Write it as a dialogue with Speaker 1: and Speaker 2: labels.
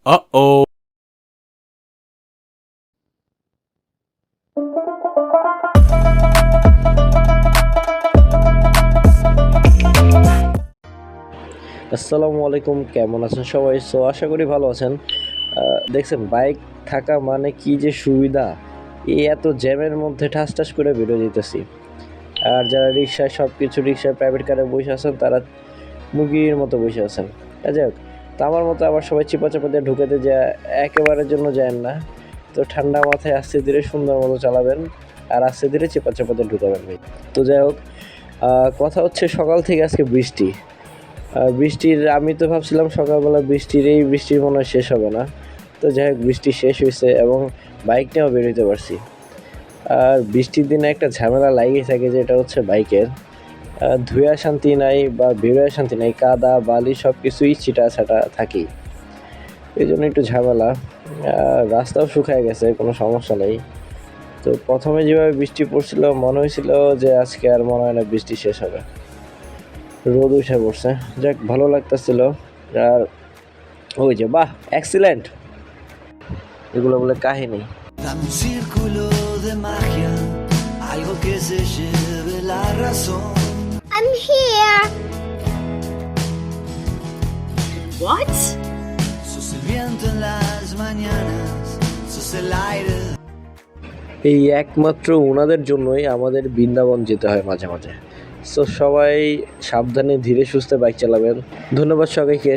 Speaker 1: Uh-oh.
Speaker 2: আসসালামু আলাইকুম, কেমন আছেন সবাই? আশা করি ভালো আছেন। দেখছেন বাইক থাকা মানে কি যে সুবিধা, এই এত জ্যামের মধ্যে ঠাস ঠাস করে বেরো যেতেছি। আর যারা রিক্সায় রিক্সায় প্রাইভেট কারে বসে আছেন তারা মুরগির মতো বসে আছেন। যাই হোক, তো আমার মতো আবার সবাই চিপা চাপা দিয়ে ঢুকাতে যায় একেবারের জন্য যায় না। তো ঠান্ডা মাথায় আস্তে ধীরে সুন্দর মতো চালাবেন, আর আস্তে ধীরে চিপা চাপা দিয়ে ঢুকাবেন ভাই। তো যাই হোক, কথা হচ্ছে সকাল থেকে আজকে বৃষ্টি। বৃষ্টির আমি তো ভাবছিলাম সকালবেলা বৃষ্টির মনে হয় শেষ হবে না। তো যাই হোক, বৃষ্টি শেষ হয়েছে এবং বাইক নিয়েও বেরোতে পারছি। আর বৃষ্টির দিনে একটা ঝামেলা লাগিয়ে থাকে, যেটা হচ্ছে বাইকের ধুয়া শান্তি নাই বা বেরোয়া শান্তি নাই, কাদা বালি সব কিছুই ছিটা ছাটা থাকেই। এই জন্য একটু ঝামেলা। রাস্তাও শুকায় গেছে, কোনো সমস্যা নেই। তো প্রথমে যেভাবে বৃষ্টি পড়ছিল মনে হয়েছিল যে আজকে আর মনে হয় না বৃষ্টি শেষ হবে, রোদ উঠে পড়ছে। যাক, ভালো লাগতেছিল। আর ওই যে বাহ, এক্সিলেন্ট, এগুলো বলে কাহিনী।
Speaker 3: Dame un círculo de magia, algo que se lleve la razón.
Speaker 4: I'm here. What?
Speaker 3: Sos el viento en las mañanas, sos el aire.
Speaker 2: এই একমাত্র ওনাদের জন্যই আমাদের বৃন্দাবন যেতে হয় মাঝে মাঝে। সবাই সাবধানে ধীরে সুস্থে বাইক চালাবেন। ধন্যবাদ সবাইকে।